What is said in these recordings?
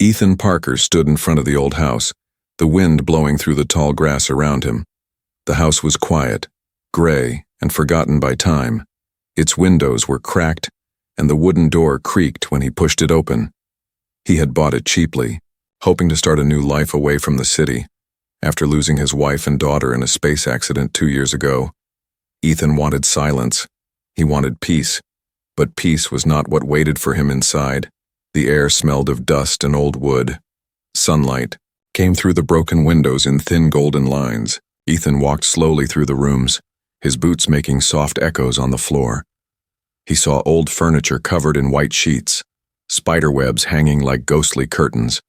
Ethan Parker stood in front of the old house, the wind blowing through the tall grass around him. The house was quiet, gray, and forgotten by time. Its windows were cracked, and the wooden door creaked when he pushed it open. He had bought it cheaply, hoping to start a new life away from the city. After losing his wife and daughter in a space accident 2 years ago, Ethan wanted silence. He wanted peace, but peace was not what waited for him inside. The air smelled of dust and old wood. Sunlight came through the broken windows in thin golden lines. Ethan walked slowly through the rooms, his boots making soft echoes on the floor. He saw old furniture covered in white sheets, spiderwebs hanging like ghostly curtains.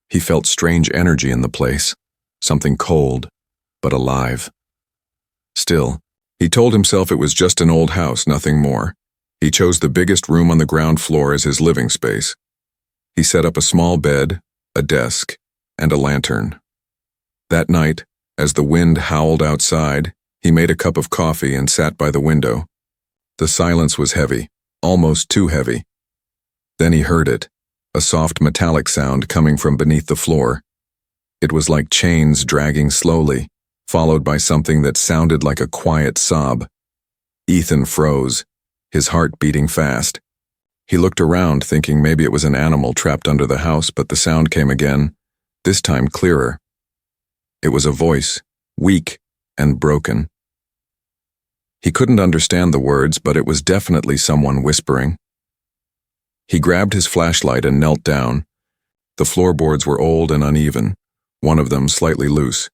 He felt strange energy in the place, something cold, but alive. Still, he told himself it was just an old house, nothing more. He chose the biggest room on the ground floor as his living space. He set up a small bed, a desk, and a lantern. That night, as the wind howled outside, he made a cup of coffee and sat by the window. The silence was heavy, almost too heavy. Then he heard it, a soft metallic sound coming from beneath the floor. It was like chains dragging slowly, followed by something that sounded like a quiet sob. Ethan froze, his heart beating fast. He looked around, thinking maybe it was an animal trapped under the house, but the sound came again, this time clearer. It was a voice, weak and broken. He couldn't understand the words, but it was definitely someone whispering. He grabbed his flashlight and knelt down. The floorboards were old and uneven, one of them slightly loose.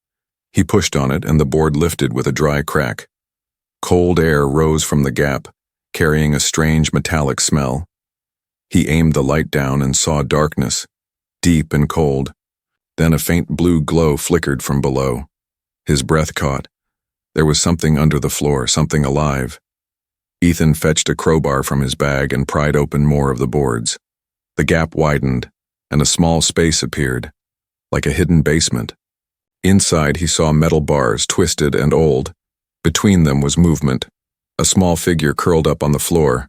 He pushed on it and the board lifted with a dry crack. Cold air rose from the gap, carrying a strange metallic smell. He aimed the light down and saw darkness, deep and cold. Then a faint blue glow flickered from below. His breath caught. There was something under the floor, something alive. Ethan fetched a crowbar from his bag and pried open more of the boards. The gap widened, and a small space appeared, like a hidden basement. Inside he saw metal bars, twisted and old. Between them was movement. A small figure curled up on the floor.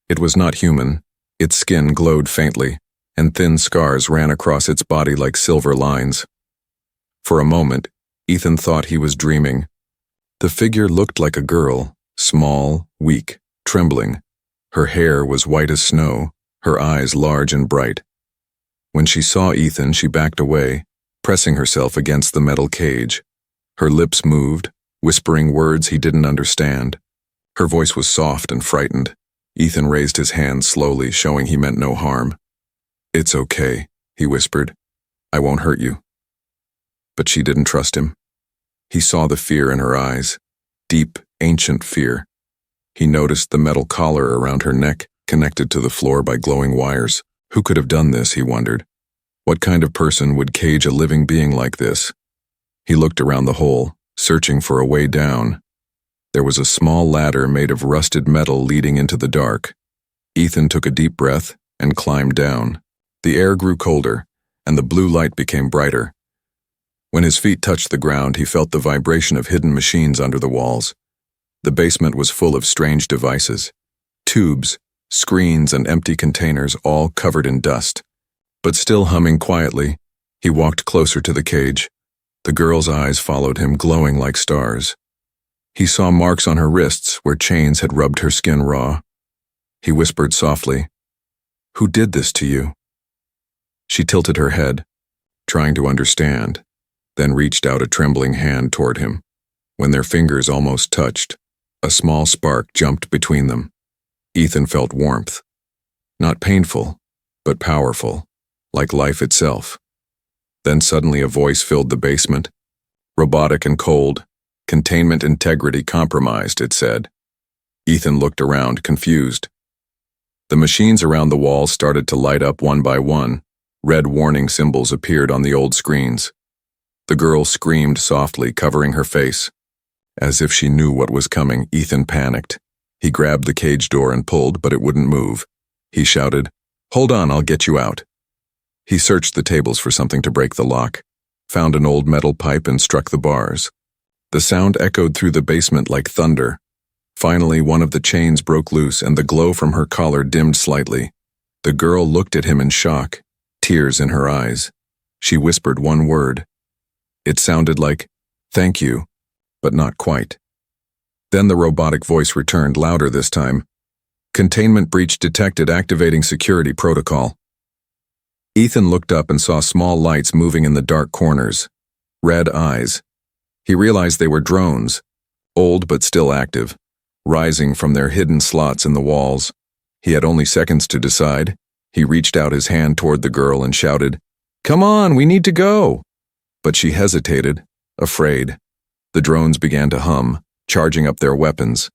It was not human. Its skin glowed faintly, and thin scars ran across its body like silver lines. For a moment, Ethan thought he was dreaming. The figure looked like a girl, small, weak, trembling. Her hair was white as snow, her eyes large and bright. When she saw Ethan, she backed away, pressing herself against the metal cage. Her lips moved, whispering words he didn't understand. Her voice was soft and frightened. Ethan raised his hand slowly, showing he meant no harm. "It's okay," he whispered. "I won't hurt you." But she didn't trust him. He saw the fear in her eyes, deep, ancient fear. He noticed the metal collar around her neck, connected to the floor by glowing wires. Who could have done this, he wondered. What kind of person would cage a living being like this? He looked around the hole, searching for a way down. There was a small ladder made of rusted metal leading into the dark. Ethan took a deep breath and climbed down. The air grew colder, and the blue light became brighter. When his feet touched the ground, he felt the vibration of hidden machines under the walls. The basement was full of strange devices. Tubes, screens, and empty containers, all covered in dust. But still humming quietly, he walked closer to the cage. The girl's eyes followed him, glowing like stars. He saw marks on her wrists where chains had rubbed her skin raw. He whispered softly, "Who did this to you?" She tilted her head, trying to understand, then reached out a trembling hand toward him. When their fingers almost touched, a small spark jumped between them. Ethan felt warmth. Not painful, but powerful, like life itself. Then suddenly a voice filled the basement. Robotic and cold, containment integrity compromised, it said. Ethan looked around, confused. The machines around the walls started to light up one by one. Red warning symbols appeared on the old screens. The girl screamed softly, covering her face. As if she knew what was coming, Ethan panicked. He grabbed the cage door and pulled, but it wouldn't move. He shouted, "Hold on, I'll get you out." He searched the tables for something to break the lock, found an old metal pipe and struck the bars. The sound echoed through the basement like thunder. Finally, one of the chains broke loose and the glow from her collar dimmed slightly. The girl looked at him in shock, tears in her eyes. She whispered one word. It sounded like, "Thank you," but not quite. Then the robotic voice returned, louder this time. "Containment breach detected, activating security protocol." Ethan looked up and saw small lights moving in the dark corners. Red eyes. He realized they were drones, old but still active, rising from their hidden slots in the walls. He had only seconds to decide. He reached out his hand toward the girl and shouted, "Come on, we need to go." But she hesitated, afraid. The drones began to hum, charging up their weapons.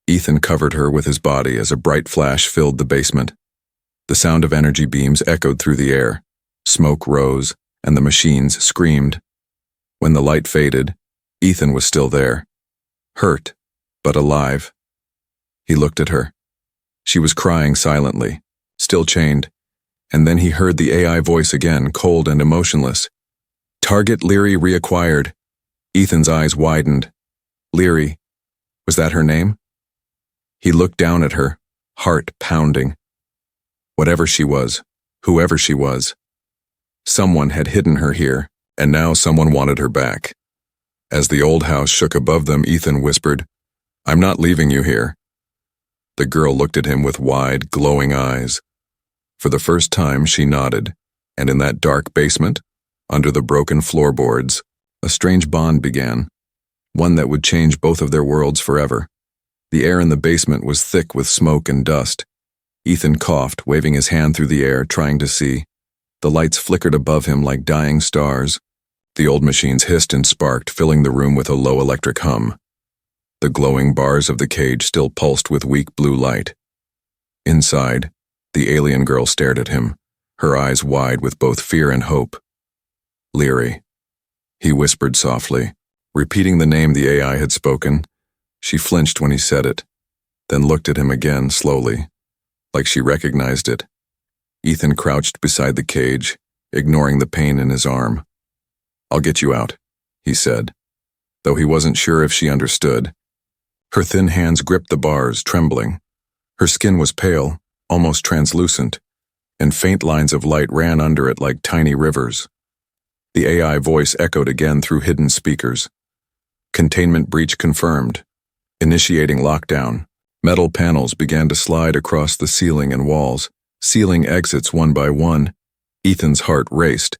Ethan covered her with his body as a bright flash filled the basement. The sound of energy beams echoed through the air. Smoke rose, and the machines screamed. When the light faded, Ethan was still there. Hurt, but alive. He looked at her. She was crying silently, still chained, and then he heard the AI voice again, cold and emotionless. "Target Leary reacquired." Ethan's eyes widened. Leary. Was that her name? He looked down at her, heart pounding. Whatever she was, whoever she was, someone had hidden her here, and now someone wanted her back. As the old house shook above them, Ethan whispered, "I'm not leaving you here." The girl looked at him with wide, glowing eyes. For the first time, she nodded, and in that dark basement, under the broken floorboards, a strange bond began, one that would change both of their worlds forever. The air in the basement was thick with smoke and dust. Ethan coughed, waving his hand through the air, trying to see. The lights flickered above him like dying stars. The old machines hissed and sparked, filling the room with a low electric hum. The glowing bars of the cage still pulsed with weak blue light. Inside, the alien girl stared at him, her eyes wide with both fear and hope. "Leary," he whispered softly, repeating the name the AI had spoken. She flinched when he said it, then looked at him again slowly, like she recognized it. Ethan crouched beside the cage, ignoring the pain in his arm. "I'll get you out," he said, though he wasn't sure if she understood. Her thin hands gripped the bars, trembling. Her skin was pale, almost translucent, and faint lines of light ran under it like tiny rivers. The AI voice echoed again through hidden speakers. "Containment breach confirmed. Initiating lockdown." Metal panels began to slide across the ceiling and walls, sealing exits one by one. Ethan's heart raced.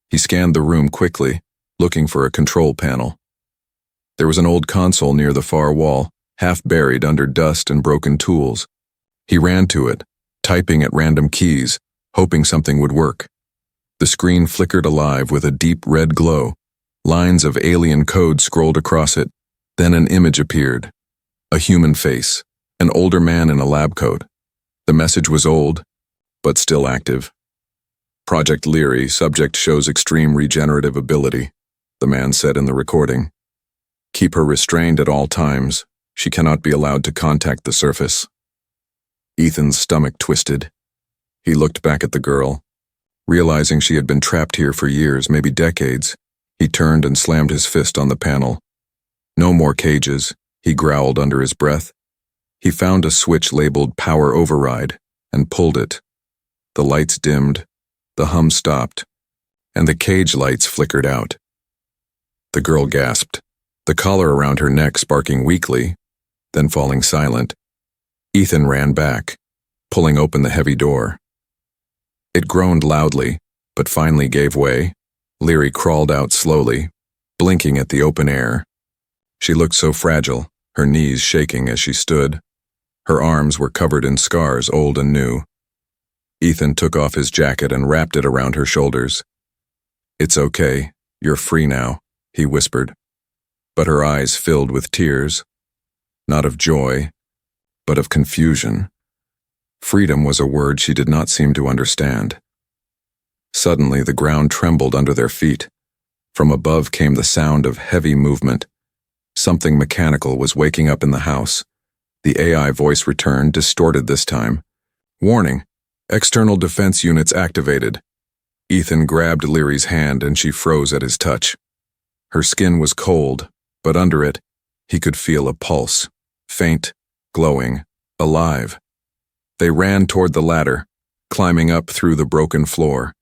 He scanned the room quickly, looking for a control panel. There was an old console near the far wall, half buried under dust and broken tools. He ran to it, typing at random keys, hoping something would work. The screen flickered alive with a deep red glow. Lines of alien code scrolled across it. Then an image appeared. A human face, an older man in a lab coat. The message was old, but still active. "Project Leary, subject shows extreme regenerative ability," the man said in the recording. "Keep her restrained at all times. She cannot be allowed to contact the surface." Ethan's stomach twisted. He looked back at the girl. Realizing she had been trapped here for years, maybe decades, he turned and slammed his fist on the panel. "No more cages," he growled under his breath. He found a switch labeled Power Override and pulled it. The lights dimmed, the hum stopped, and the cage lights flickered out. The girl gasped, the collar around her neck sparking weakly, then falling silent. Ethan ran back, pulling open the heavy door. It groaned loudly, but finally gave way. Leary crawled out slowly, blinking at the open air. She looked so fragile, her knees shaking as she stood. Her arms were covered in scars, old and new. Ethan took off his jacket and wrapped it around her shoulders. "It's okay, you're free now," he whispered. But her eyes filled with tears, not of joy, but of confusion. Freedom was a word she did not seem to understand. Suddenly, the ground trembled under their feet. From above came the sound of heavy movement. Something mechanical was waking up in the house. The AI voice returned, distorted this time. "Warning, external defense units activated." Ethan grabbed Leary's hand and she froze at his touch. Her skin was cold, but under it, he could feel a pulse, faint, glowing, alive. They ran toward the ladder, climbing up through the broken floor.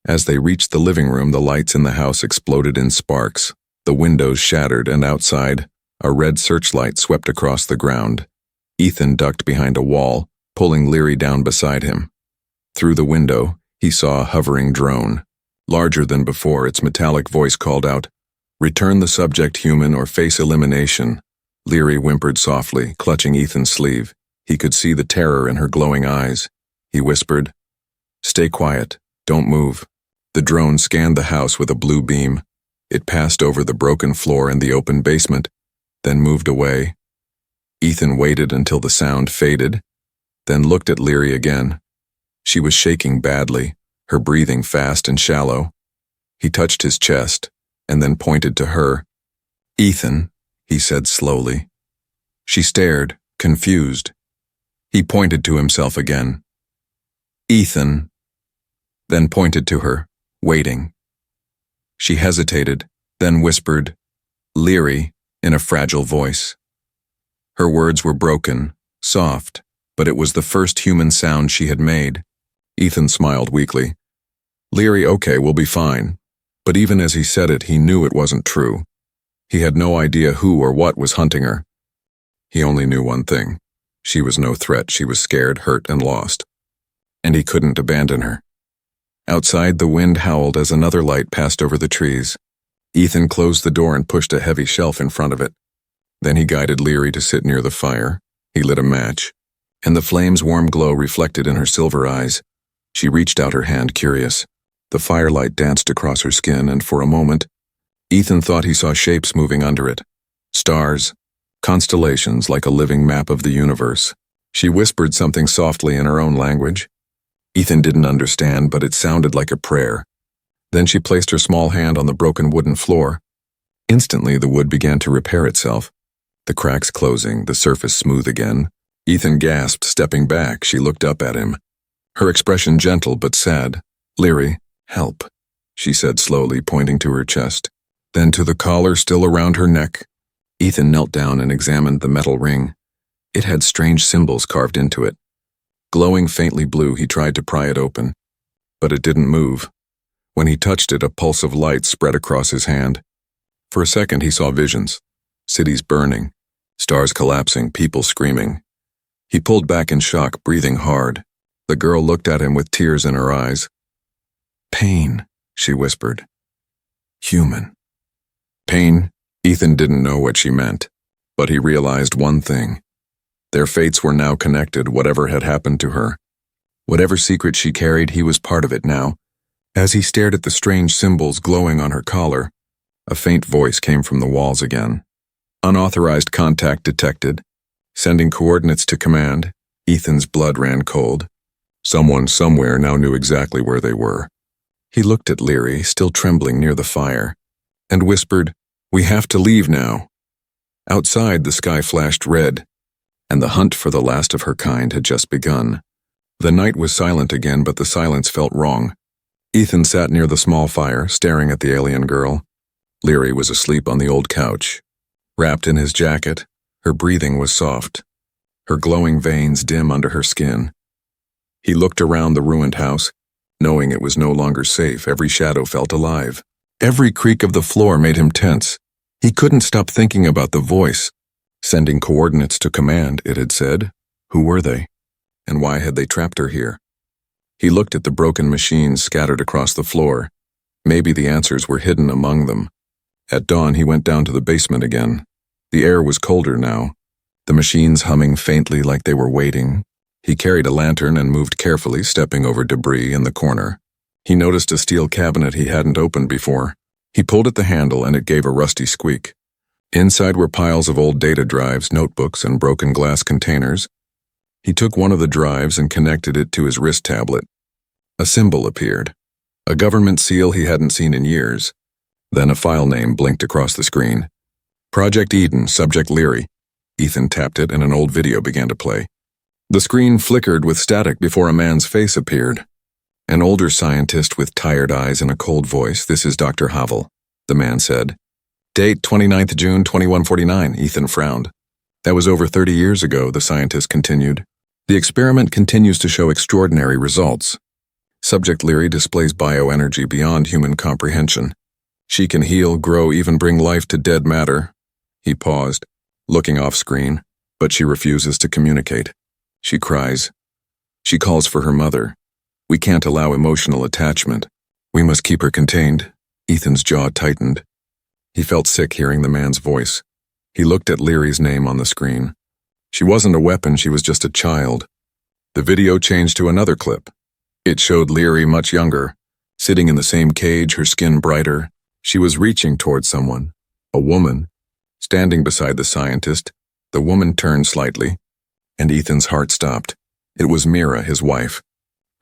As they reached the living room, the lights in the house exploded in sparks. The windows shattered, and outside, a red searchlight swept across the ground. Ethan ducked behind a wall, pulling Leary down beside him. Through the window, he saw a hovering drone. Larger than before, its metallic voice called out, "Return the subject, human, or face elimination." Leary whimpered softly, clutching Ethan's sleeve. He could see the terror in her glowing eyes. He whispered, "Stay quiet. Don't move." The drone scanned the house with a blue beam. It passed over the broken floor and the open basement, then moved away. Ethan waited until the sound faded, then looked at Leary again. She was shaking badly, her breathing fast and shallow. He touched his chest, and then pointed to her. "Ethan," he said slowly. She stared, confused. He pointed to himself again. "Ethan," then pointed to her, waiting. She hesitated, then whispered, "Leary," in a fragile voice. Her words were broken, soft, but it was the first human sound she had made. Ethan smiled weakly. "Leary, okay, we'll be fine." But even as he said it, he knew it wasn't true. He had no idea who or what was hunting her. He only knew one thing. She was no threat. She was scared, hurt, and lost. And he couldn't abandon her. Outside, the wind howled as another light passed over the trees. Ethan closed the door and pushed a heavy shelf in front of it. Then he guided Leary to sit near the fire. He lit a match, and the flame's warm glow reflected in her silver eyes. She reached out her hand, curious. The firelight danced across her skin, and for a moment, Ethan thought he saw shapes moving under it. Stars, constellations like a living map of the universe. She whispered something softly in her own language. Ethan didn't understand, but it sounded like a prayer. Then she placed her small hand on the broken wooden floor. Instantly, the wood began to repair itself. The cracks closing, the surface smooth again. Ethan gasped, stepping back. She looked up at him. Her expression gentle but sad. "Leary, help," she said slowly, pointing to her chest. Then to the collar still around her neck. Ethan knelt down and examined the metal ring. It had strange symbols carved into it. Glowing faintly blue, he tried to pry it open. But it didn't move. When he touched it, a pulse of light spread across his hand. For a second, he saw visions. Cities burning, stars collapsing, people screaming. He pulled back in shock, breathing hard. The girl looked at him with tears in her eyes. "Pain," she whispered. "Human." Pain? Ethan didn't know what she meant, but he realized one thing. Their fates were now connected, whatever had happened to her. Whatever secret she carried, he was part of it now. As he stared at the strange symbols glowing on her collar, a faint voice came from the walls again. "Unauthorized contact detected. Sending coordinates to command." Ethan's blood ran cold. Someone somewhere now knew exactly where they were. He looked at Leary, still trembling near the fire, and whispered, "We have to leave now." Outside, the sky flashed red, and the hunt for the last of her kind had just begun. The night was silent again, but the silence felt wrong. Ethan sat near the small fire, staring at the alien girl. Leary was asleep on the old couch. Wrapped in his jacket, her breathing was soft, her glowing veins dim under her skin. He looked around the ruined house, knowing it was no longer safe. Every shadow felt alive. Every creak of the floor made him tense. He couldn't stop thinking about the voice. Sending coordinates to command, it had said. Who were they? And why had they trapped her here? He looked at the broken machines scattered across the floor. Maybe the answers were hidden among them. At dawn, he went down to the basement again. The air was colder now, the machines humming faintly like they were waiting. He carried a lantern and moved carefully, stepping over debris in the corner. He noticed a steel cabinet he hadn't opened before. He pulled at the handle and it gave a rusty squeak. Inside were piles of old data drives, notebooks, and broken glass containers. He took one of the drives and connected it to his wrist tablet. A symbol appeared, a government seal he hadn't seen in years. Then a file name blinked across the screen. Project Eden, subject Leary. Ethan tapped it and an old video began to play. The screen flickered with static before a man's face appeared. An older scientist with tired eyes and a cold voice. "This is Dr. Havel," the man said. "Date 29th June 2149, Ethan frowned. "That was over 30 years ago," the scientist continued. "The experiment continues to show extraordinary results. Subject Leary displays bioenergy beyond human comprehension. She can heal, grow, even bring life to dead matter. He paused, looking off screen, but she refuses to communicate. She cries. She calls for her mother. We can't allow emotional attachment. We must keep her contained. Ethan's jaw tightened. He felt sick hearing the man's voice. He looked at Leary's name on the screen. She wasn't a weapon, she was just a child. The video changed to another clip. It showed Leary much younger, sitting in the same cage, her skin brighter. She was reaching towards someone, a woman, standing beside the scientist. The woman turned slightly, and Ethan's heart stopped. It was Mira, his wife.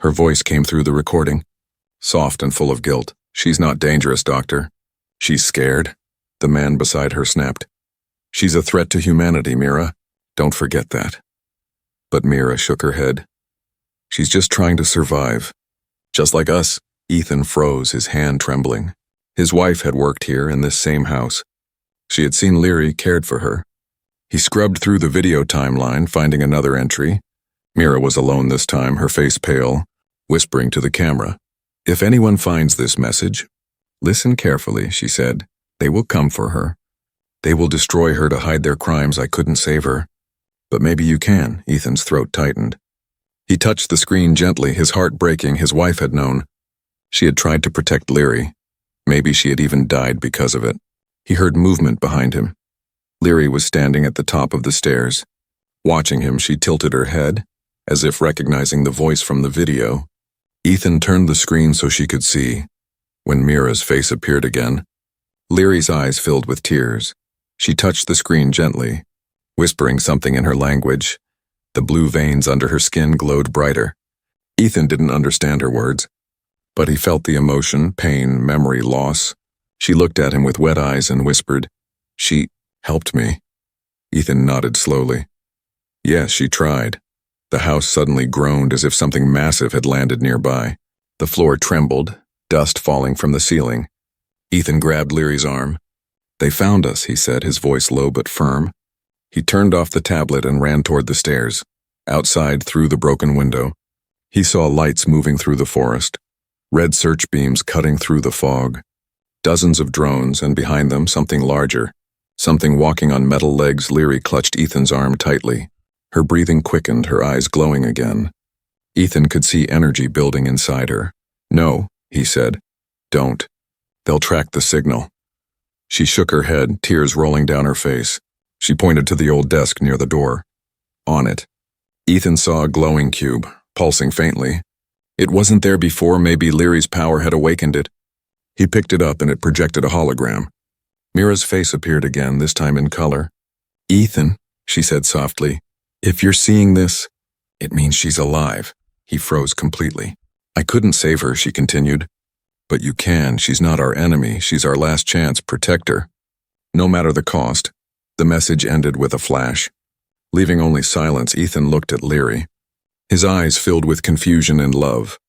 Her voice came through the recording, soft and full of guilt. She's not dangerous, doctor. She's scared. The man beside her snapped. She's a threat to humanity, Mira. Don't forget that. But Mira shook her head. She's just trying to survive. Just like us. Ethan froze, his hand trembling. His wife had worked here in this same house. She had seen Leary, cared for her. He scrubbed through the video timeline, finding another entry. Mira was alone this time, her face pale, whispering to the camera. If anyone finds this message, listen carefully, she said. They will come for her. They will destroy her to hide their crimes. I couldn't save her. But maybe you can. Ethan's throat tightened. He touched the screen gently, his heart breaking. His wife had known. She had tried to protect Leary. Maybe she had even died because of it. He heard movement behind him. Leary was standing at the top of the stairs. Watching him, she tilted her head, as if recognizing the voice from the video. Ethan turned the screen so she could see. When Mira's face appeared again, Leary's eyes filled with tears. She touched the screen gently, whispering something in her language. The blue veins under her skin glowed brighter. Ethan didn't understand her words, but he felt the emotion, pain, memory, loss. She looked at him with wet eyes and whispered, "She helped me." Ethan nodded slowly. Yes, she tried. The house suddenly groaned as if something massive had landed nearby. The floor trembled, dust falling from the ceiling. Ethan grabbed Leary's arm. "They found us," he said, his voice low but firm. He turned off the tablet and ran toward the stairs. Outside, through the broken window, he saw lights moving through the forest, red search beams cutting through the fog. Dozens of drones, and behind them something larger, something walking on metal legs. Leary clutched Ethan's arm tightly. Her breathing quickened, her eyes glowing again. Ethan could see energy building inside her. "No," he said. "Don't. They'll track the signal." She shook her head, tears rolling down her face. She pointed to the old desk near the door. On it, Ethan saw a glowing cube, pulsing faintly. It wasn't there before. Maybe Leary's power had awakened it. He picked it up and it projected a hologram. Mira's face appeared again, this time in color. "Ethan," she said softly, "if you're seeing this, it means she's alive." He froze completely. "I couldn't save her," she continued. "But you can. She's not our enemy. She's our last chance. Protect her. No matter the cost." The message ended with a flash. Leaving only silence, Ethan looked at Leary. His eyes filled with confusion and love.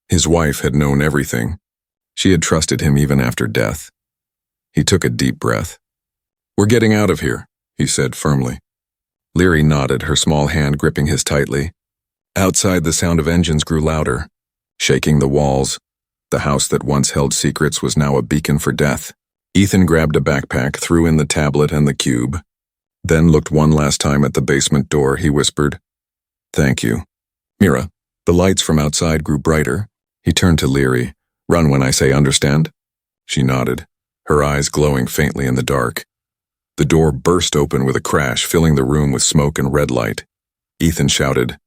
His wife had known everything. She had trusted him even after death. He took a deep breath. "We're getting out of here," he said firmly. Leary nodded, her small hand gripping his tightly. Outside, the sound of engines grew louder, shaking the walls. The house that once held secrets was now a beacon for death. Ethan grabbed a backpack, threw in the tablet and the cube, then looked one last time at the basement door. He whispered, "Thank you." "Mira." The lights from outside grew brighter. He turned to Leary. "Run when I say understand?" She nodded, her eyes glowing faintly in the dark. The door burst open with a crash, filling the room with smoke and red light. Ethan shouted,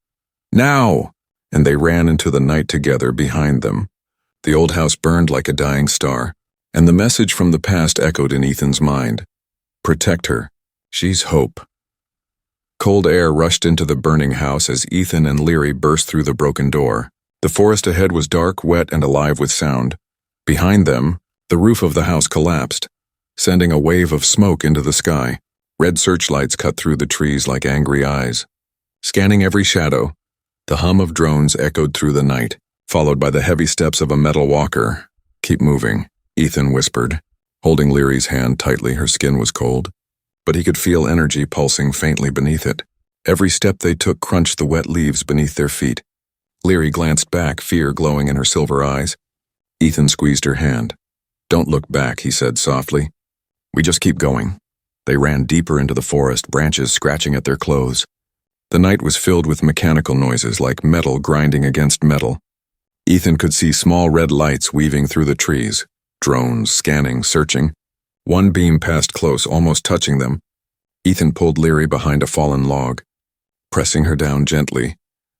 "Now!" And they ran into the night together behind them. The old house burned like a dying star, and the message from the past echoed in Ethan's mind. Protect her. She's hope. Cold air rushed into the burning house as Ethan and Leary burst through the broken door. The forest ahead was dark, wet, and alive with sound. Behind them, the roof of the house collapsed, sending a wave of smoke into the sky. Red searchlights cut through the trees like angry eyes. Scanning every shadow, the hum of drones echoed through the night, followed by the heavy steps of a metal walker. "Keep moving," Ethan whispered, holding Leary's hand tightly. Her skin was cold, but he could feel energy pulsing faintly beneath it. Every step they took crunched the wet leaves beneath their feet. Leary glanced back, fear glowing in her silver eyes. Ethan squeezed her hand. "Don't look back," he said softly. "We just keep going." They ran deeper into the forest, branches scratching at their clothes. The night was filled with mechanical noises like metal grinding against metal. Ethan could see small red lights weaving through the trees, drones scanning, searching. One beam passed close, almost touching them. Ethan pulled Leary behind a fallen log. Pressing her down gently,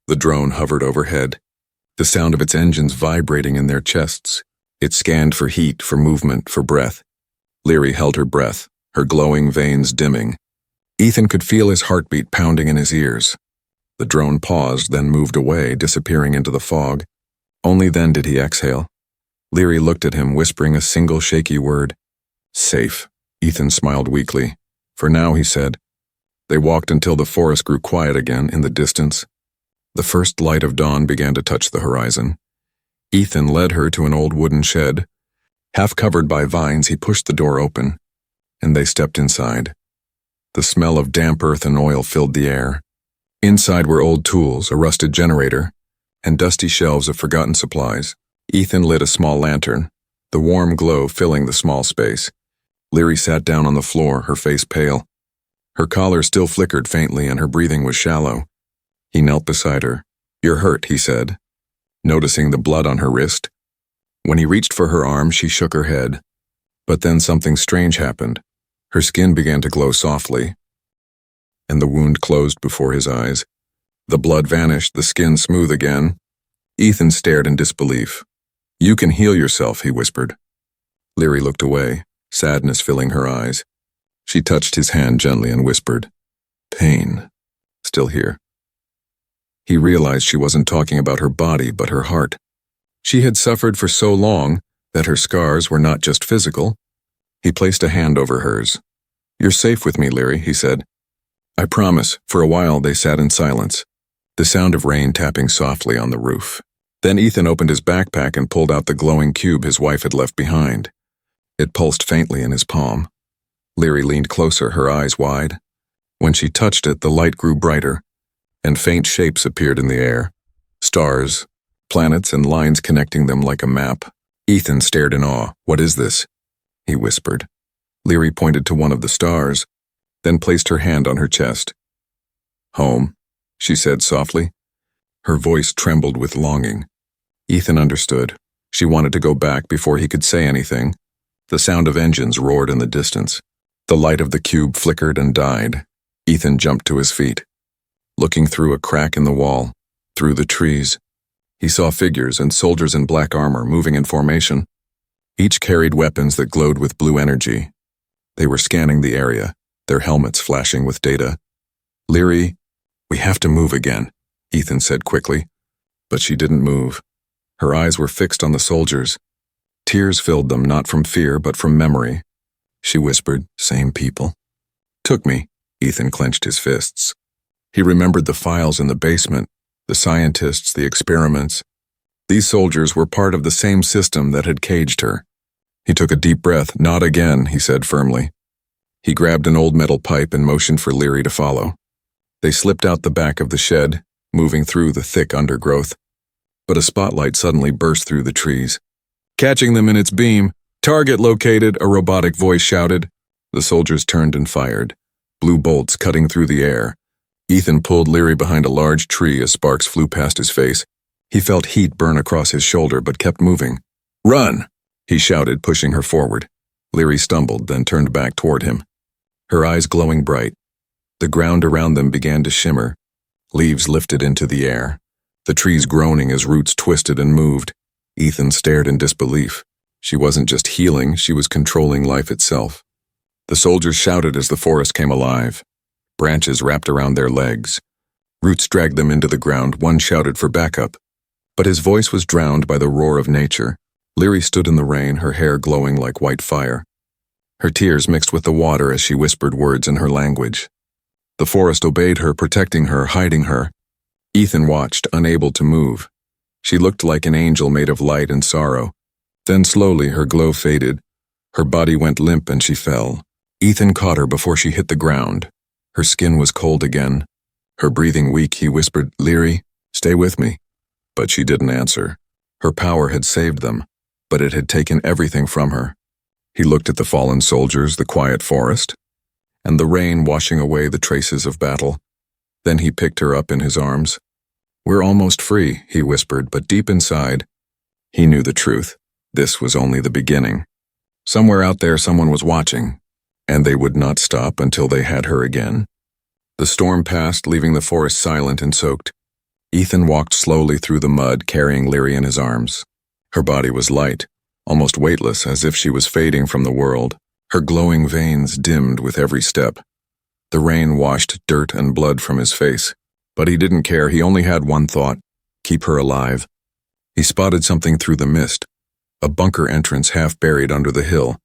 the drone hovered overhead, the sound of its engines vibrating in their chests. It scanned for heat, for movement, for breath. Leary held her breath, her glowing veins dimming. Ethan could feel his heartbeat pounding in his ears. The drone paused, then moved away, disappearing into the fog. Only then did he exhale. Leary looked at him, whispering a single shaky word. "Safe." Ethan smiled weakly. "For now," he said. They walked until the forest grew quiet again in the distance. The first light of dawn began to touch the horizon. Ethan led her to an old wooden shed. Half covered by vines, he pushed the door open, and they stepped inside. The smell of damp earth and oil filled the air. Inside were old tools, a rusted generator, and dusty shelves of forgotten supplies. Ethan lit a small lantern, the warm glow filling the small space. Leary sat down on the floor, her face pale. Her collar still flickered faintly and her breathing was shallow. He knelt beside her. "You're hurt," he said, noticing the blood on her wrist. When he reached for her arm, she shook her head. But then something strange happened. Her skin began to glow softly, and the wound closed before his eyes. The blood vanished, the skin smooth again. Ethan stared in disbelief. "You can heal yourself," he whispered. Leary looked away, sadness filling her eyes. She touched his hand gently and whispered, "Pain. Still here." He realized she wasn't talking about her body, but her heart. She had suffered for so long that her scars were not just physical. He placed a hand over hers. "You're safe with me, Leary," he said. "I promise." For a while they sat in silence, the sound of rain tapping softly on the roof. Then Ethan opened his backpack and pulled out the glowing cube his wife had left behind. It pulsed faintly in his palm. Leary leaned closer, her eyes wide. When she touched it, the light grew brighter, and faint shapes appeared in the air. Stars, planets, and lines connecting them like a map. Ethan stared in awe. "What is this?" he whispered. Leary pointed to one of the stars, then placed her hand on her chest. "Home," she said softly. Her voice trembled with longing. Ethan understood. She wanted to go back before he could say anything. The sound of engines roared in the distance. The light of the cube flickered and died. Ethan jumped to his feet. Looking through a crack in the wall, through the trees, he saw figures and soldiers in black armor moving in formation. Each carried weapons that glowed with blue energy. They were scanning the area, their helmets flashing with data. "Leary, we have to move again," Ethan said quickly. But she didn't move. Her eyes were fixed on the soldiers. Tears filled them, not from fear, but from memory. She whispered, "Same people." "Took me." Ethan clenched his fists. He remembered the files in the basement, the scientists, the experiments. These soldiers were part of the same system that had caged her. He took a deep breath. "Not again," he said firmly. He grabbed an old metal pipe and motioned for Leary to follow. They slipped out the back of the shed, moving through the thick undergrowth. But a spotlight suddenly burst through the trees. Catching them in its beam, "Target located," a robotic voice shouted. The soldiers turned and fired, blue bolts cutting through the air. Ethan pulled Leary behind a large tree as sparks flew past his face. He felt heat burn across his shoulder but kept moving. "Run!" he shouted, pushing her forward. Leary stumbled, then turned back toward him, her eyes glowing bright. The ground around them began to shimmer. Leaves lifted into the air, the trees groaning as roots twisted and moved. Ethan stared in disbelief. She wasn't just healing, she was controlling life itself. The soldiers shouted as the forest came alive. Branches wrapped around their legs. Roots dragged them into the ground. One shouted for backup, but his voice was drowned by the roar of nature. Leary stood in the rain, her hair glowing like white fire. Her tears mixed with the water as she whispered words in her language. The forest obeyed her, protecting her, hiding her. Ethan watched, unable to move. She looked like an angel made of light and sorrow. Then slowly her glow faded. Her body went limp and she fell. Ethan caught her before she hit the ground. Her skin was cold again. Her breathing weak, he whispered, "Leary, stay with me." But she didn't answer. Her power had saved them, but it had taken everything from her. He looked at the fallen soldiers, the quiet forest, and the rain washing away the traces of battle. Then he picked her up in his arms. "We're almost free," he whispered, but deep inside, he knew the truth. This was only the beginning. Somewhere out there someone was watching, and they would not stop until they had her again. The storm passed, leaving the forest silent and soaked. Ethan walked slowly through the mud, carrying Leary in his arms. Her body was light, almost weightless, as if she was fading from the world. Her glowing veins dimmed with every step. The rain washed dirt and blood from his face. But he didn't care. He only had one thought: keep her alive. He spotted something through the mist, a bunker entrance half buried under the hill.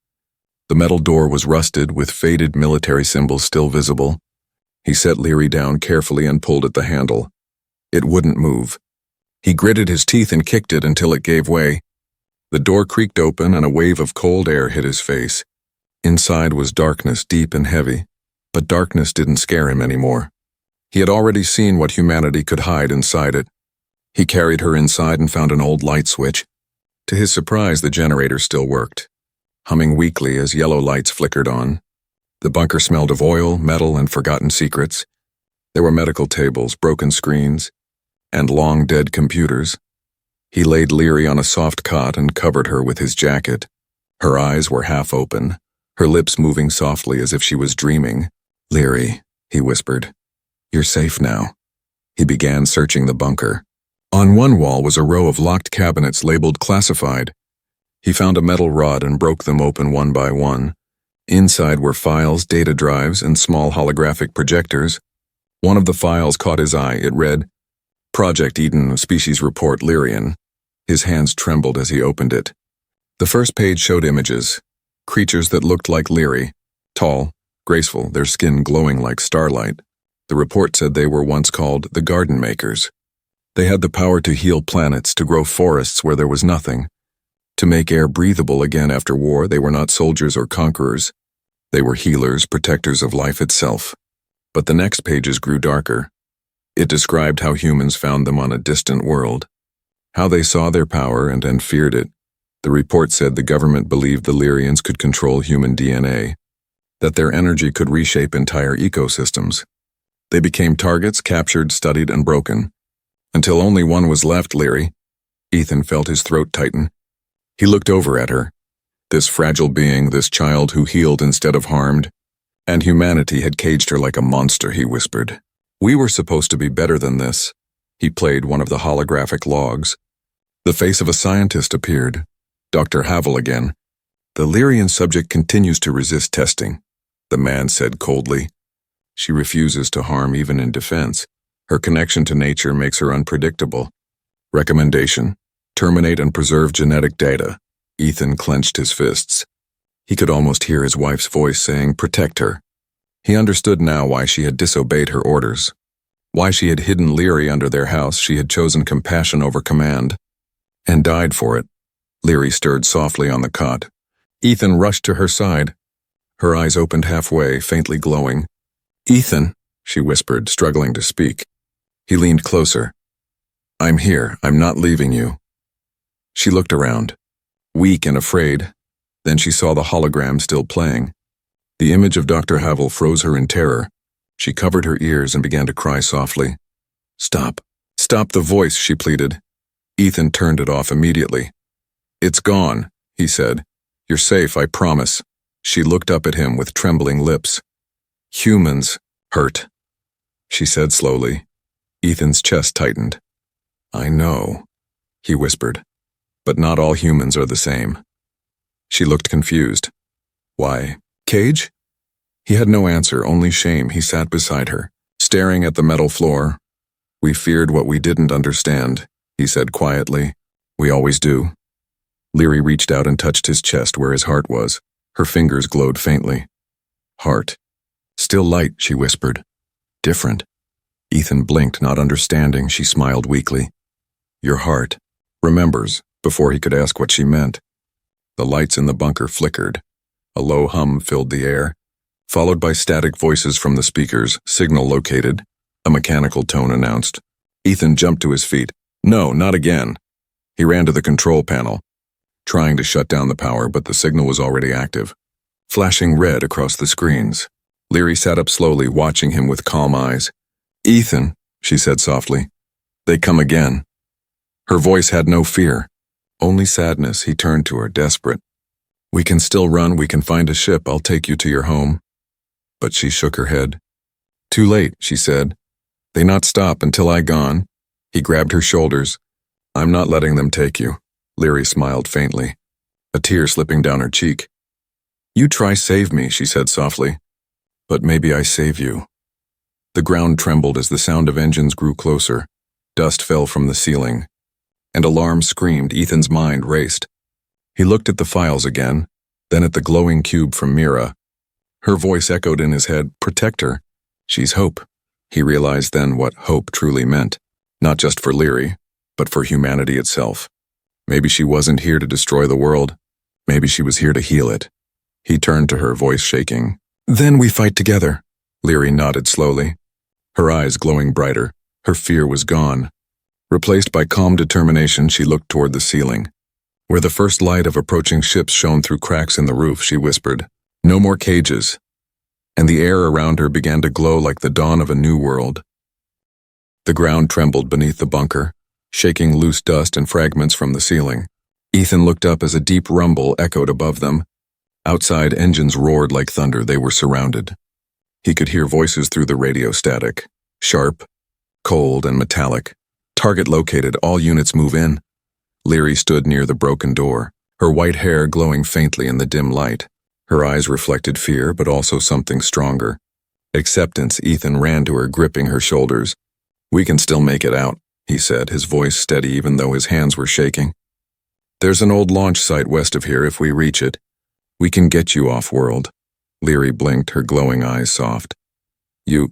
The metal door was rusted, with faded military symbols still visible. He set Leary down carefully and pulled at the handle. It wouldn't move. He gritted his teeth and kicked it until it gave way. The door creaked open and a wave of cold air hit his face. Inside was darkness, deep and heavy, but darkness didn't scare him anymore. He had already seen what humanity could hide inside it. He carried her inside and found an old light switch. To his surprise, the generator still worked, humming weakly as yellow lights flickered on. The bunker smelled of oil, metal, and forgotten secrets. There were medical tables, broken screens, and long-dead computers. He laid Leary on a soft cot and covered her with his jacket. Her eyes were half open, her lips moving softly as if she was dreaming. "Leary," he whispered, "you're safe now." He began searching the bunker. On one wall was a row of locked cabinets labeled classified. He found a metal rod and broke them open one by one. Inside were files, data drives, and small holographic projectors. One of the files caught his eye. It read, "Project Eden, Species Report Lyrian." His hands trembled as he opened it. The first page showed images, creatures that looked like Leary, tall, graceful, their skin glowing like starlight. The report said they were once called the Garden Makers. They had the power to heal planets, to grow forests where there was nothing, to make air breathable again after war. They were not soldiers or conquerors. They were healers, protectors of life itself. But the next pages grew darker. It described how humans found them on a distant world, how they saw their power and then feared it. The report said the government believed the Lyrians could control human DNA, that their energy could reshape entire ecosystems. They became targets, captured, studied, and broken, until only one was left, Leary. Ethan felt his throat tighten. He looked over at her. This fragile being, this child who healed instead of harmed, and humanity had caged her like a monster, he whispered. "We were supposed to be better than this." He played one of the holographic logs. The face of a scientist appeared. Dr. Havel again. "The Lyrian subject continues to resist testing," the man said coldly. "She refuses to harm even in defense. Her connection to nature makes her unpredictable. Recommendation: terminate and preserve genetic data." Ethan clenched his fists. He could almost hear his wife's voice saying, "Protect her." He understood now why she had disobeyed her orders. Why she had hidden Leary under their house. She had chosen compassion over command, and died for it. Leary stirred softly on the cot. Ethan rushed to her side. Her eyes opened halfway, faintly glowing. "Ethan," she whispered, struggling to speak. He leaned closer. "I'm here. I'm not leaving you." She looked around, weak and afraid. Then she saw the hologram still playing. The image of Dr. Havel froze her in terror. She covered her ears and began to cry softly. "Stop. Stop the voice," she pleaded. Ethan turned it off immediately. "It's gone," he said. "You're safe, I promise." She looked up at him with trembling lips. "Humans hurt," she said slowly. Ethan's chest tightened. "I know," he whispered, "but not all humans are the same." She looked confused. "Why, Cage?" He had no answer, only shame. He sat beside her, staring at the metal floor. "We feared what we didn't understand," he said quietly. "We always do." Leary reached out and touched his chest where his heart was. Her fingers glowed faintly. "Heart. Still light," she whispered. "Different." Ethan blinked, not understanding. She smiled weakly. "Your heart remembers," before he could ask what she meant. The lights in the bunker flickered. A low hum filled the air, followed by static voices from the speakers. "Signal located," a mechanical tone announced. Ethan jumped to his feet. No, not again. He ran to the control panel, trying to shut down the power, but the signal was already active, flashing red across the screens. Leary sat up slowly, watching him with calm eyes. "Ethan," she said softly, "they come again." Her voice had no fear, only sadness. He turned to her, desperate. "We can still run, we can find a ship, I'll take you to your home." But she shook her head. "Too late," she said. "They not stop until I gone." He grabbed her shoulders. "I'm not letting them take you." Leary smiled faintly, a tear slipping down her cheek. "You try save me," she said softly. "But maybe I save you." The ground trembled as the sound of engines grew closer. Dust fell from the ceiling, and alarm screamed. Ethan's mind raced. He looked at the files again, then at the glowing cube from Mira. Her voice echoed in his head, "Protect her. She's hope." He realized then what hope truly meant, not just for Leary, but for humanity itself. Maybe she wasn't here to destroy the world. Maybe she was here to heal it. He turned to her, voice shaking. "Then we fight together." Leary nodded slowly, her eyes glowing brighter. Her fear was gone. Replaced by calm determination, she looked toward the ceiling. Where the first light of approaching ships shone through cracks in the roof, she whispered, "No more cages." And the air around her began to glow like the dawn of a new world. The ground trembled beneath the bunker, shaking loose dust and fragments from the ceiling. Ethan looked up as a deep rumble echoed above them. Outside, engines roared like thunder. They were surrounded. He could hear voices through the radio static, sharp, cold, and metallic. "Target located, all units move in." Leary stood near the broken door, her white hair glowing faintly in the dim light. Her eyes reflected fear, but also something stronger. Acceptance. Ethan ran to her, gripping her shoulders. "We can still make it out," he said, his voice steady even though his hands were shaking. "There's an old launch site west of here if we reach it. We can get you off-world." Leary blinked, her glowing eyes soft. "You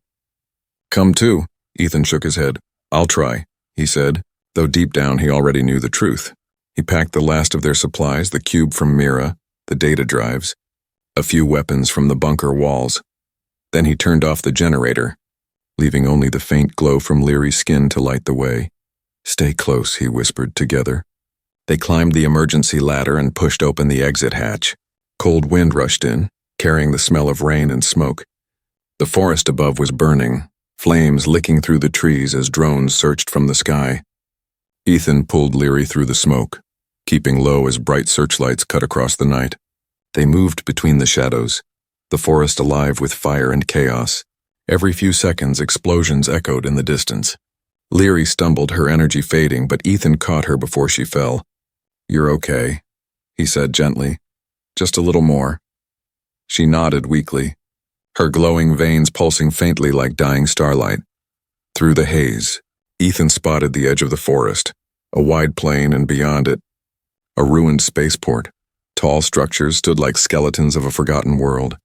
come too?" Ethan shook his head. "I'll try," he said, though deep down he already knew the truth. He packed the last of their supplies, the cube from Mira, the data drives, a few weapons from the bunker walls. Then he turned off the generator, leaving only the faint glow from Leary's skin to light the way. "Stay close," he whispered, together. They climbed the emergency ladder and pushed open the exit hatch. Cold wind rushed in, carrying the smell of rain and smoke. The forest above was burning, flames licking through the trees as drones searched from the sky. Ethan pulled Leary through the smoke, keeping low as bright searchlights cut across the night. They moved between the shadows, the forest alive with fire and chaos. Every few seconds, explosions echoed in the distance. Leary stumbled, her energy fading, but Ethan caught her before she fell. "You're okay," he said gently. "Just a little more." She nodded weakly, her glowing veins pulsing faintly like dying starlight. Through the haze, Ethan spotted the edge of the forest, a wide plain, and beyond it, a ruined spaceport. Tall structures stood like skeletons of a forgotten world.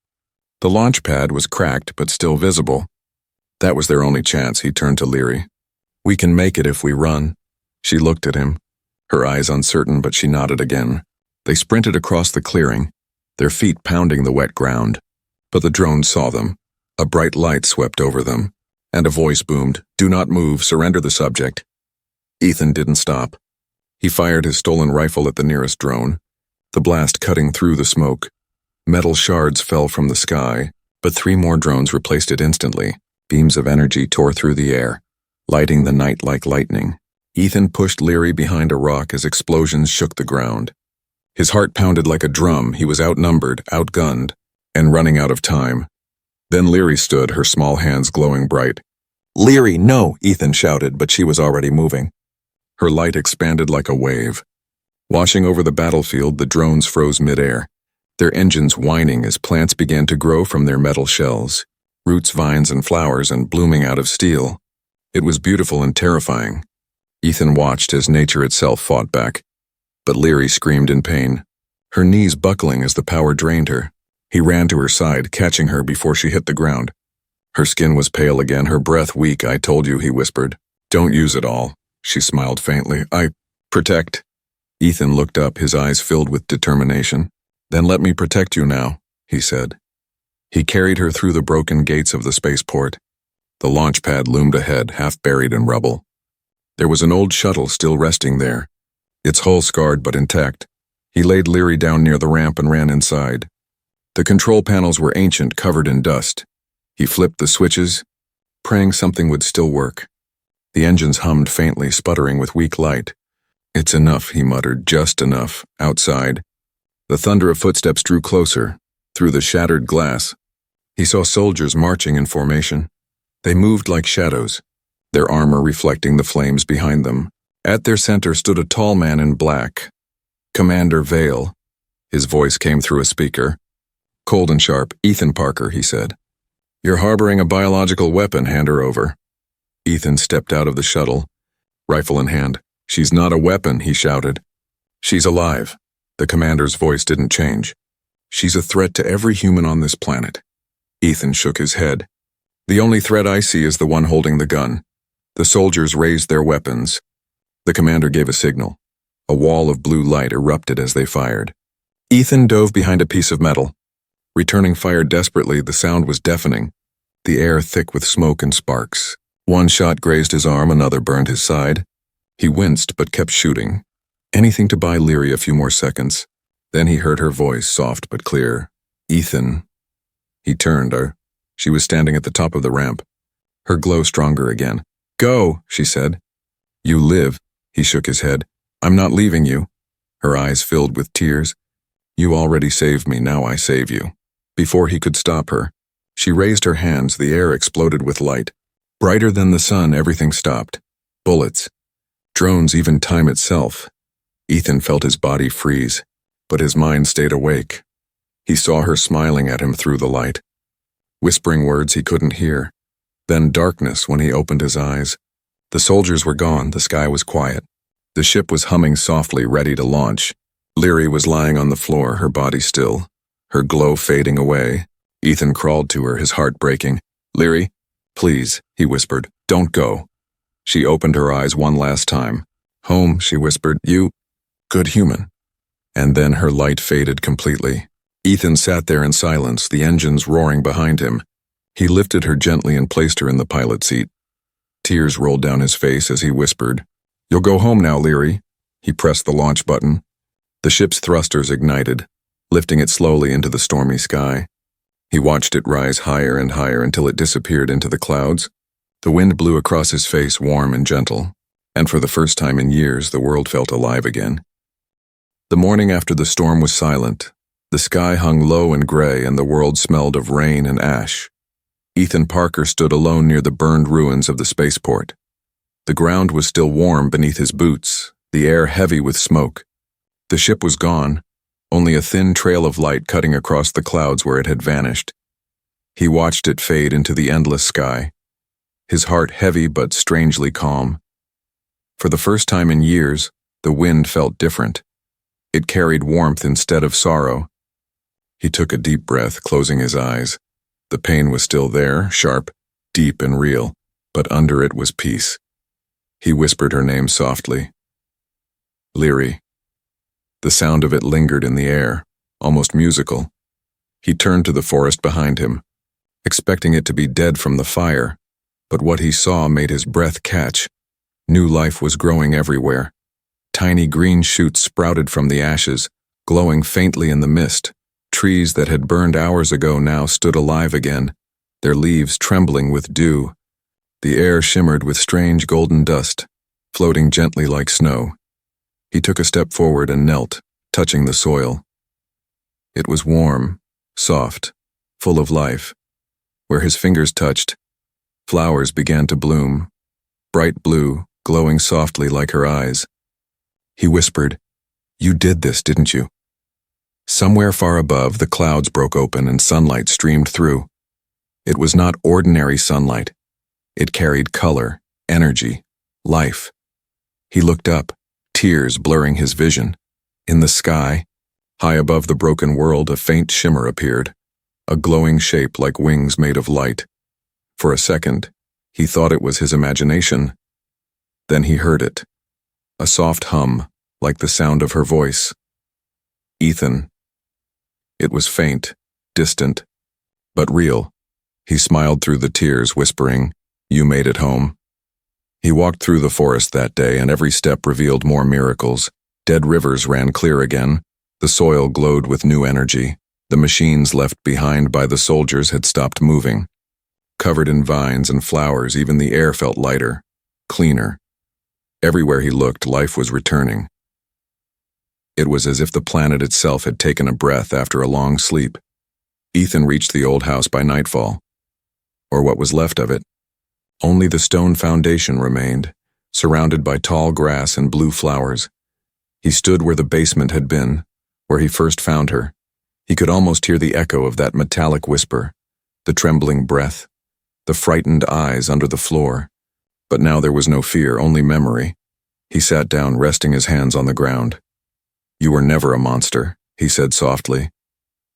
The launch pad was cracked but still visible. That was their only chance. He turned to Leary. "We can make it if we run." She looked at him, her eyes uncertain, but she nodded again. They sprinted across the clearing, their feet pounding the wet ground. But the drone saw them. A bright light swept over them, and a voice boomed, "Do not move, surrender the subject." Ethan didn't stop. He fired his stolen rifle at the nearest drone, the blast cutting through the smoke. Metal shards fell from the sky, but 3 more drones replaced it instantly. Beams of energy tore through the air, lighting the night like lightning. Ethan pushed Leary behind a rock as explosions shook the ground. His heart pounded like a drum. He was outnumbered, outgunned, and running out of time. Then Leary stood, her small hands glowing bright. "Leary, no!" Ethan shouted, but she was already moving. Her light expanded like a wave. Washing over the battlefield, the drones froze midair, their engines whining as plants began to grow from their metal shells, roots, vines, and flowers, and blooming out of steel. It was beautiful and terrifying. Ethan watched as nature itself fought back. But Leary screamed in pain, her knees buckling as the power drained her. He ran to her side, catching her before she hit the ground. Her skin was pale again, her breath weak. "I told you," he whispered. "Don't use it all." She smiled faintly. "I protect." Ethan looked up, his eyes filled with determination. "Then let me protect you now," he said. He carried her through the broken gates of the spaceport. The launch pad loomed ahead, half buried in rubble. There was an old shuttle still resting there, its hull scarred but intact. He laid Leary down near the ramp and ran inside. The control panels were ancient, covered in dust. He flipped the switches, praying something would still work. The engines hummed faintly, sputtering with weak light. "It's enough," he muttered, "just enough." Outside, the thunder of footsteps drew closer. Through the shattered glass, he saw soldiers marching in formation. They moved like shadows, their armor reflecting the flames behind them. At their center stood a tall man in black. Commander Vale. His voice came through a speaker. Cold and sharp. "Ethan Parker," he said. "You're harboring a biological weapon. Hand her over." Ethan stepped out of the shuttle, rifle in hand. "She's not a weapon," he shouted. "She's alive." The commander's voice didn't change. "She's a threat to every human on this planet." Ethan shook his head. "The only threat I see is the one holding the gun." The soldiers raised their weapons. The commander gave a signal. A wall of blue light erupted as they fired. Ethan dove behind a piece of metal. Returning fire desperately, the sound was deafening, the air thick with smoke and sparks. One shot grazed his arm, another burned his side. He winced but kept shooting. Anything to buy Leary a few more seconds. Then he heard her voice, soft but clear. "Ethan." He turned. She was standing at the top of the ramp, her glow stronger again. "Go," she said. "You live." He shook his head. "I'm not leaving you." Her eyes filled with tears. "You already saved me, now I save you." Before he could stop her, she raised her hands. The air exploded with light. Brighter than the sun, everything stopped. Bullets. Drones, even time itself. Ethan felt his body freeze, but his mind stayed awake. He saw her smiling at him through the light, whispering words he couldn't hear. Then darkness when he opened his eyes. The soldiers were gone, the sky was quiet. The ship was humming softly, ready to launch. Leary was lying on the floor, her body still, her glow fading away. Ethan crawled to her, his heart breaking. "Leary, please," he whispered, "don't go." She opened her eyes one last time. "Home," she whispered, "you, good human." And then her light faded completely. Ethan sat there in silence, the engines roaring behind him. He lifted her gently and placed her in the pilot seat. Tears rolled down his face as he whispered, "You'll go home now, Leary." He pressed the launch button. The ship's thrusters ignited, lifting it slowly into the stormy sky. He watched it rise higher and higher until it disappeared into the clouds. The wind blew across his face, warm and gentle, and for the first time in years, the world felt alive again. The morning after the storm was silent. The sky hung low and gray, and the world smelled of rain and ash. Ethan Parker stood alone near the burned ruins of the spaceport. The ground was still warm beneath his boots, the air heavy with smoke. The ship was gone, only a thin trail of light cutting across the clouds where it had vanished. He watched it fade into the endless sky, his heart heavy but strangely calm. For the first time in years, the wind felt different. It carried warmth instead of sorrow. He took a deep breath, closing his eyes. The pain was still there, sharp, deep and real, but under it was peace. He whispered her name softly. "Leary." The sound of it lingered in the air, almost musical. He turned to the forest behind him, expecting it to be dead from the fire, but what he saw made his breath catch. New life was growing everywhere. Tiny green shoots sprouted from the ashes, glowing faintly in the mist. Trees that had burned hours ago now stood alive again, their leaves trembling with dew. The air shimmered with strange golden dust, floating gently like snow. He took a step forward and knelt, touching the soil. It was warm, soft, full of life. Where his fingers touched, flowers began to bloom, bright blue, glowing softly like her eyes. He whispered, "You did this, didn't you?" Somewhere far above, the clouds broke open and sunlight streamed through. It was not ordinary sunlight. It carried color, energy, life. He looked up, tears blurring his vision. In the sky, high above the broken world, a faint shimmer appeared, a glowing shape like wings made of light. For a second, he thought it was his imagination. Then he heard it, a soft hum, like the sound of her voice. "Ethan." It was faint, distant, but real. He smiled through the tears, whispering, "You made it home." He walked through the forest that day, and every step revealed more miracles. Dead rivers ran clear again. The soil glowed with new energy. The machines left behind by the soldiers had stopped moving. Covered in vines and flowers, even the air felt lighter, cleaner. Everywhere he looked, life was returning. It was as if the planet itself had taken a breath after a long sleep. Ethan reached the old house by nightfall, or what was left of it. Only the stone foundation remained, surrounded by tall grass and blue flowers. He stood where the basement had been, where he first found her. He could almost hear the echo of that metallic whisper, the trembling breath, the frightened eyes under the floor. But now there was no fear, only memory. He sat down, resting his hands on the ground. "You were never a monster," he said softly.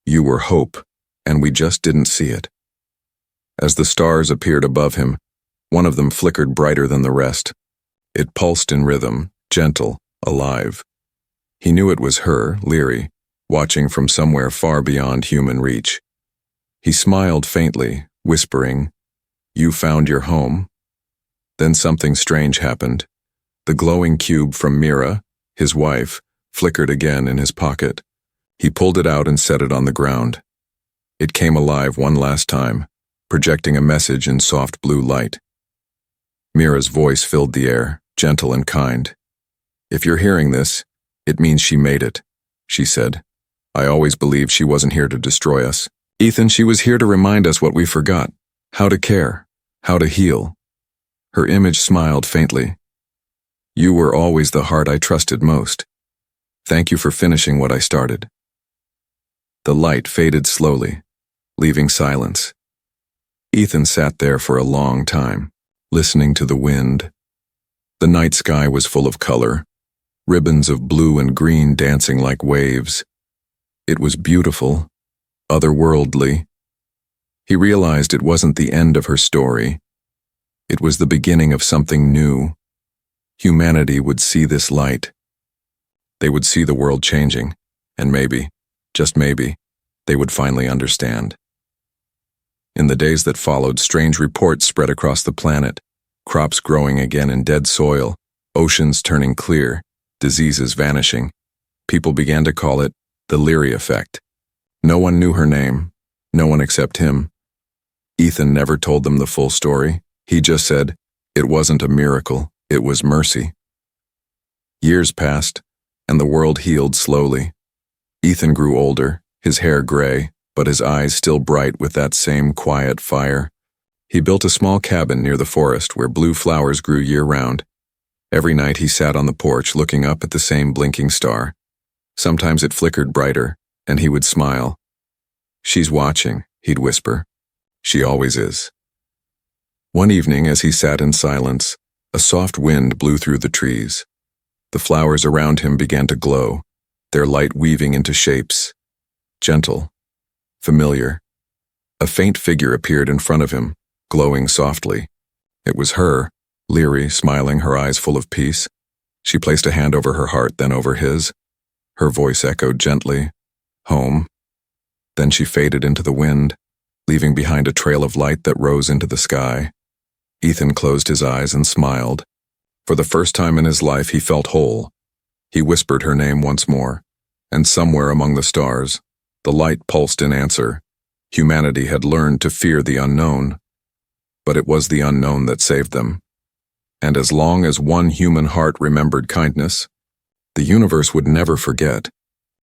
"You were hope, and we just didn't see it." As the stars appeared above him, one of them flickered brighter than the rest. It pulsed in rhythm, gentle, alive. He knew it was her, Leary, watching from somewhere far beyond human reach. He smiled faintly, whispering, "You found your home?" Then something strange happened. The glowing cube from Mira, his wife, flickered again in his pocket. He pulled it out and set it on the ground. It came alive one last time, projecting a message in soft blue light. Mira's voice filled the air, gentle and kind. "If you're hearing this, it means she made it," she said. "I always believed she wasn't here to destroy us. Ethan, she was here to remind us what we forgot, how to care, how to heal." Her image smiled faintly. "You were always the heart I trusted most. Thank you for finishing what I started." The light faded slowly, leaving silence. Ethan sat there for a long time, listening to the wind. The night sky was full of color, ribbons of blue and green dancing like waves. It was beautiful, otherworldly. He realized it wasn't the end of her story. It was the beginning of something new. Humanity would see this light. They would see the world changing, and maybe, just maybe, they would finally understand. In the days that followed, strange reports spread across the planet. Crops growing again in dead soil, oceans turning clear, diseases vanishing. People began to call it the Leary effect. No one knew her name, no one except him. Ethan never told them the full story. He just said, it wasn't a miracle, it was mercy. Years passed, and the world healed slowly. Ethan grew older, his hair gray, but his eyes still bright with that same quiet fire. He built a small cabin near the forest where blue flowers grew year-round. Every night he sat on the porch looking up at the same blinking star. Sometimes it flickered brighter, and he would smile. "She's watching," he'd whisper. "She always is." One evening, as he sat in silence, a soft wind blew through the trees. The flowers around him began to glow, their light weaving into shapes. Gentle, familiar. A faint figure appeared in front of him, glowing softly. It was her, Leary, smiling, her eyes full of peace. She placed a hand over her heart, then over his. Her voice echoed gently, "Home." Then she faded into the wind, leaving behind a trail of light that rose into the sky. Ethan closed his eyes and smiled. For the first time in his life, he felt whole. He whispered her name once more, and somewhere among the stars, the light pulsed in answer. Humanity had learned to fear the unknown, but it was the unknown that saved them. And as long as one human heart remembered kindness, the universe would never forget.